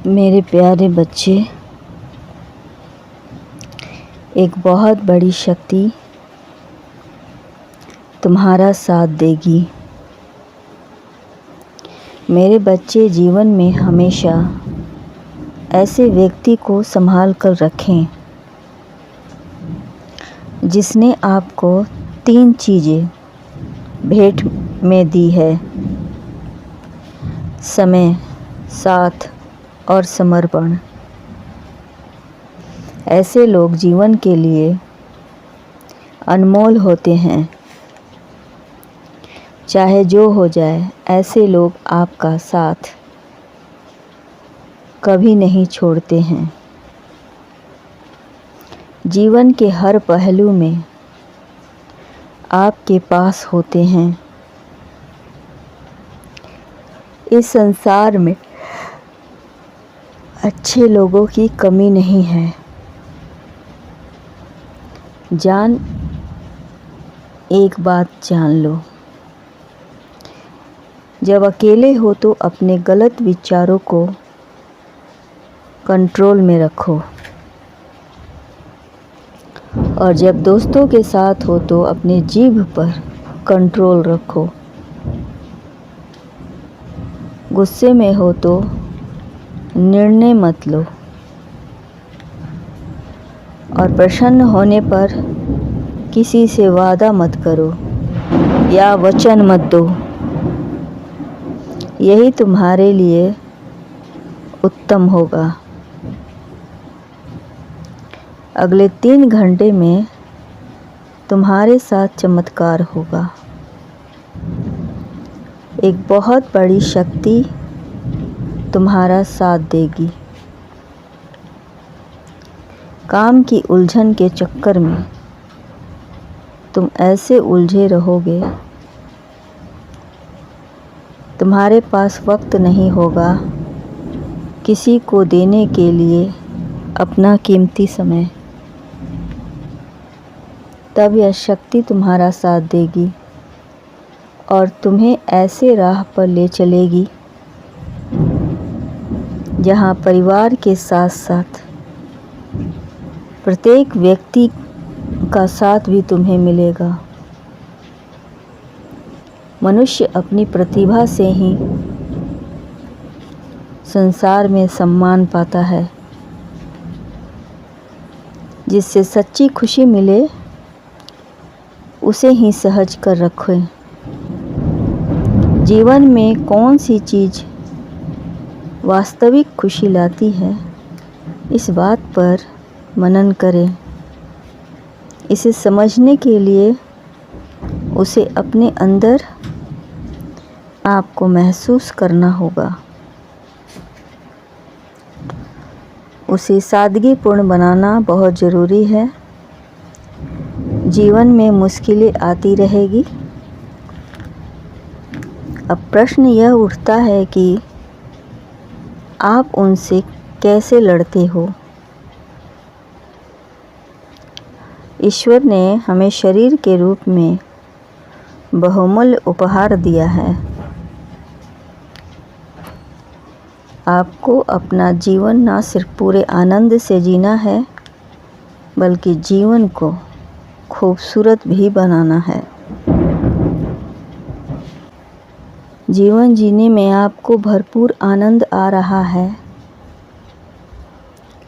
मेरे प्यारे बच्चे, एक बहुत बड़ी शक्ति तुम्हारा साथ देगी। मेरे बच्चे, जीवन में हमेशा ऐसे व्यक्ति को संभाल कर रखें जिसने आपको 3 चीज़ें भेंट में दी है: समय, साथ और समर्पण। ऐसे लोग जीवन के लिए अनमोल होते हैं। चाहे जो हो जाए, ऐसे लोग आपका साथ कभी नहीं छोड़ते हैं। जीवन के हर पहलू में आपके पास होते हैं। इस संसार में अच्छे लोगों की कमी नहीं है। एक बात जान लो, जब अकेले हो तो अपने गलत विचारों को कंट्रोल में रखो, और जब दोस्तों के साथ हो तो अपनी जीभ पर कंट्रोल रखो। गुस्से में हो तो निर्णय मत लो, और प्रसन्न होने पर किसी से वादा मत करो या वचन मत दो। यही तुम्हारे लिए उत्तम होगा। अगले 3 घंटे में तुम्हारे साथ चमत्कार होगा। एक बहुत बड़ी शक्ति तुम्हारा साथ देगी। काम की उलझन के चक्कर में तुम ऐसे उलझे रहोगे, तुम्हारे पास वक्त नहीं होगा किसी को देने के लिए अपना कीमती समय। तब यह शक्ति तुम्हारा साथ देगी और तुम्हें ऐसे राह पर ले चलेगी जहाँ परिवार के साथ साथ प्रत्येक व्यक्ति का साथ भी तुम्हें मिलेगा। मनुष्य अपनी प्रतिभा से ही संसार में सम्मान पाता है। जिससे सच्ची खुशी मिले उसे ही सहज कर रखें। जीवन में कौन सी चीज़ वास्तविक खुशी लाती है, इस बात पर मनन करें। इसे समझने के लिए उसे अपने अंदर आपको महसूस करना होगा। उसे सादगीपूर्ण बनाना बहुत ज़रूरी है। जीवन में मुश्किलें आती रहेगी। अब प्रश्न यह उठता है कि आप उनसे कैसे लड़ते हो। ईश्वर ने हमें शरीर के रूप में बहुमूल्य उपहार दिया है। आपको अपना जीवन ना सिर्फ पूरे आनंद से जीना है, बल्कि जीवन को खूबसूरत भी बनाना है। जीवन जीने में आपको भरपूर आनंद आ रहा है।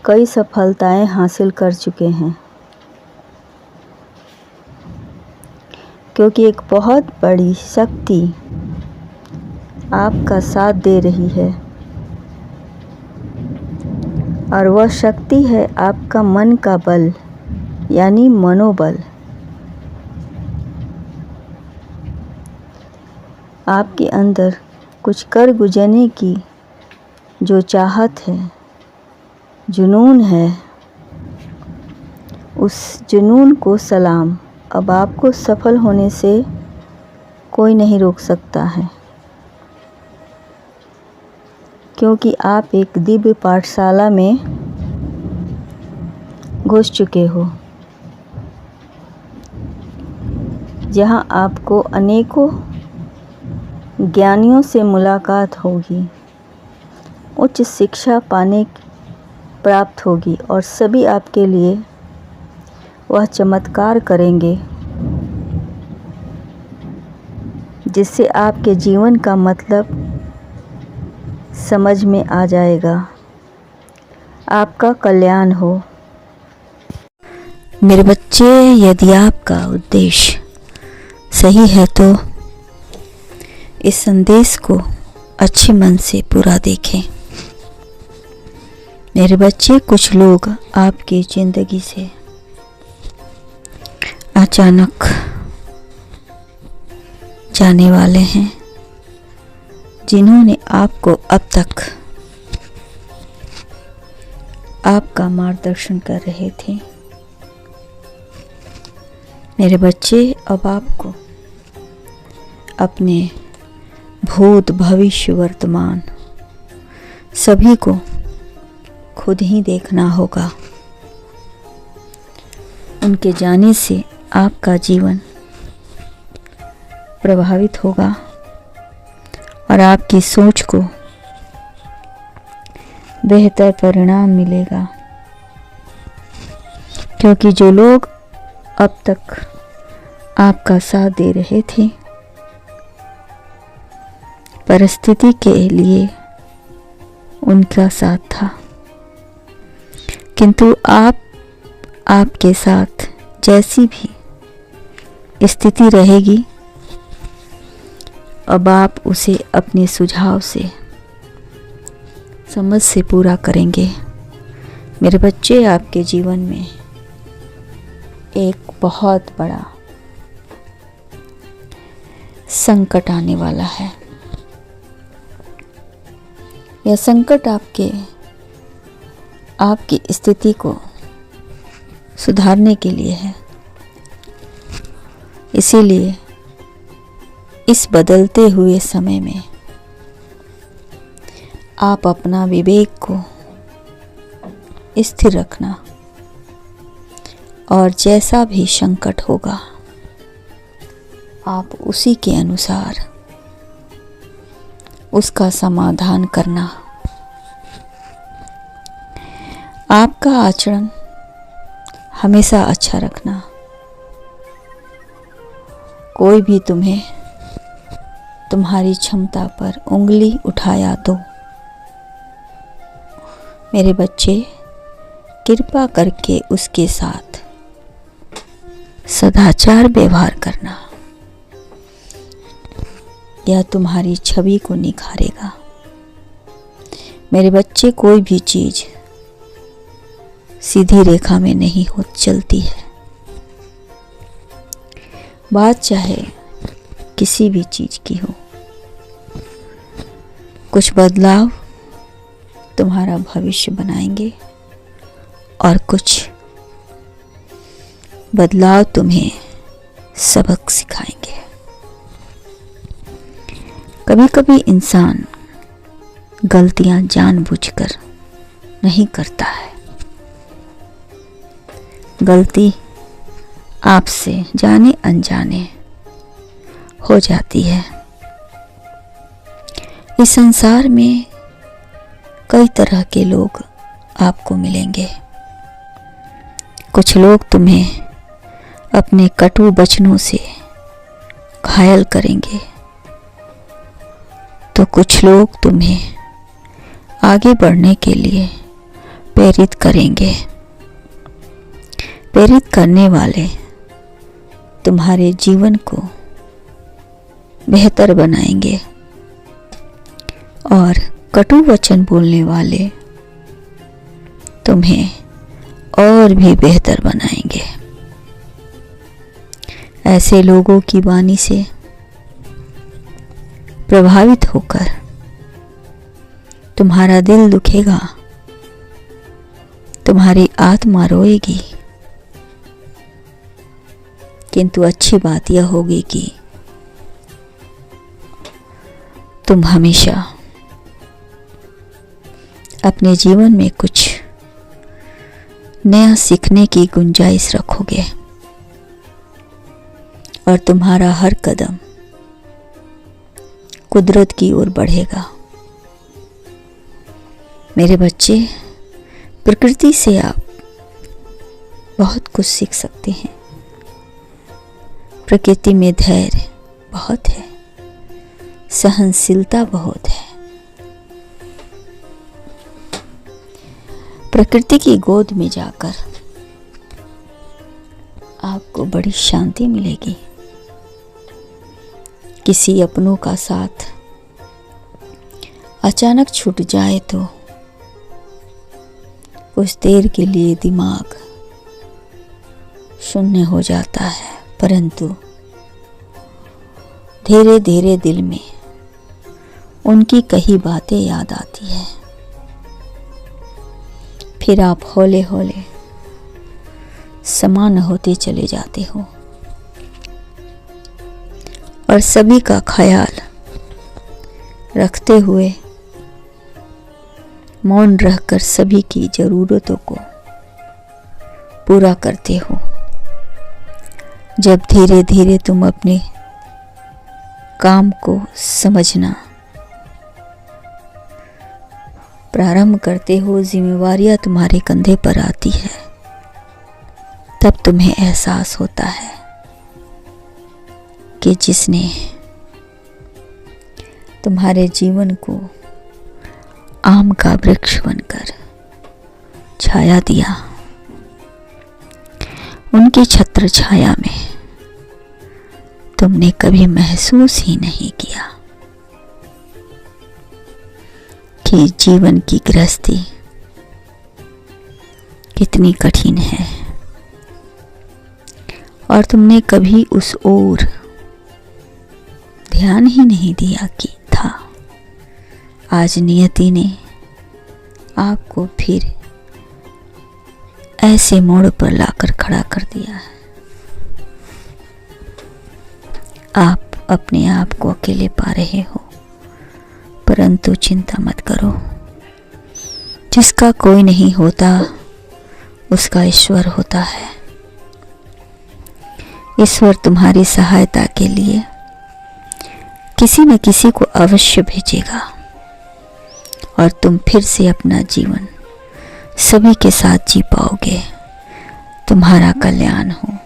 कई सफलताएं हासिल कर चुके हैं, क्योंकि एक बहुत बड़ी शक्ति आपका साथ दे रही है, और वह शक्ति है आपका मन का बल, यानी मनोबल। आपके अंदर कुछ कर गुजरने की जो चाहत है, जुनून है, उस जुनून को सलाम। अब आपको सफल होने से कोई नहीं रोक सकता है, क्योंकि आप एक दिव्य पाठशाला में घुस चुके हो, जहां आपको अनेकों ज्ञानियों से मुलाकात होगी। उच्च शिक्षा पाने प्राप्त होगी और सभी आपके लिए वह चमत्कार करेंगे जिससे आपके जीवन का मतलब समझ में आ जाएगा। आपका कल्याण हो। मेरे बच्चे, यदि आपका उद्देश्य सही है तो इस संदेश को अच्छे मन से पूरा देखें। मेरे बच्चे, कुछ लोग आपकी ज़िंदगी से अचानक जाने वाले हैं, जिन्होंने आपको अब तक आपका मार्गदर्शन कर रहे थे। मेरे बच्चे, अब आपको अपने भूत, भविष्य, वर्तमान सभी को खुद ही देखना होगा। उनके जाने से आपका जीवन प्रभावित होगा और आपकी सोच को बेहतर परिणाम मिलेगा, क्योंकि जो लोग अब तक आपका साथ दे रहे थे, परिस्थिति के लिए उनका साथ था, किंतु आपके साथ जैसी भी स्थिति रहेगी, अब आप उसे अपने सुझाव से, समझ से पूरा करेंगे। मेरे बच्चे, आपके जीवन में एक बहुत बड़ा संकट आने वाला है। यह संकट आपकी स्थिति को सुधारने के लिए है। इसीलिए इस बदलते हुए समय में आप अपना विवेक को स्थिर रखना और जैसा भी संकट होगा आप उसी के अनुसार उसका समाधान करना। आपका आचरण हमेशा अच्छा रखना। कोई भी तुम्हें तुम्हारी क्षमता पर उंगली उठाया तो मेरे बच्चे, कृपा करके उसके साथ सदाचार व्यवहार करना। यह तुम्हारी छवि को निखारेगा। मेरे बच्चे, कोई भी चीज सीधी रेखा में नहीं चलती है। बात चाहे किसी भी चीज की हो, कुछ बदलाव तुम्हारा भविष्य बनाएंगे और कुछ बदलाव तुम्हें सबक सिखाएंगे। कभी कभी इंसान गलतियां जानबूझकर नहीं करता है। गलती आपसे जाने अनजाने हो जाती है। इस संसार में कई तरह के लोग आपको मिलेंगे। कुछ लोग तुम्हें अपने कटु वचनों से घायल करेंगे, तो कुछ लोग तुम्हें आगे बढ़ने के लिए प्रेरित करेंगे। प्रेरित करने वाले तुम्हारे जीवन को बेहतर बनाएंगे और कटु वचन बोलने वाले तुम्हें और भी बेहतर बनाएंगे। ऐसे लोगों की वाणी से प्रभावित होकर तुम्हारा दिल दुखेगा, तुम्हारी आत्मा रोएगी, किंतु अच्छी बात यह होगी कि तुम हमेशा अपने जीवन में कुछ नया सीखने की गुंजाइश रखोगे और तुम्हारा हर कदम कुदरत की ओर बढ़ेगा। मेरे बच्चे, प्रकृति से आप बहुत कुछ सीख सकते हैं। प्रकृति में धैर्य बहुत है, सहनशीलता बहुत है। प्रकृति की गोद में जाकर आपको बड़ी शांति मिलेगी। किसी अपनों का साथ अचानक छूट जाए तो कुछ देर के लिए दिमाग शून्य हो जाता है, परंतु धीरे धीरे दिल में उनकी कही बातें याद आती है। फिर आप हौले हौले समान होते चले जाते हो और सभी का ख्याल रखते हुए मौन रहकर सभी की ज़रूरतों को पूरा करते हो। जब धीरे धीरे तुम अपने काम को समझना प्रारंभ करते हो, जिम्मेवारियां तुम्हारे कंधे पर आती है, तब तुम्हें एहसास होता है कि जिसने तुम्हारे जीवन को आम का वृक्ष बनकर छाया दिया, उनकी छत्र छाया में तुमने कभी महसूस ही नहीं किया कि जीवन की गृहस्थी कितनी कठिन है, और तुमने कभी उस ओर ध्यान ही नहीं दिया कि था। आज नियति ने आपको फिर ऐसे मोड़ पर लाकर खड़ा कर दिया है। आप अपने आप को अकेले पा रहे हो, परंतु चिंता मत करो। जिसका कोई नहीं होता उसका ईश्वर होता है। ईश्वर तुम्हारी सहायता के लिए किसी न किसी को अवश्य भेजेगा और तुम फिर से अपना जीवन सभी के साथ जी पाओगे। तुम्हारा कल्याण हो।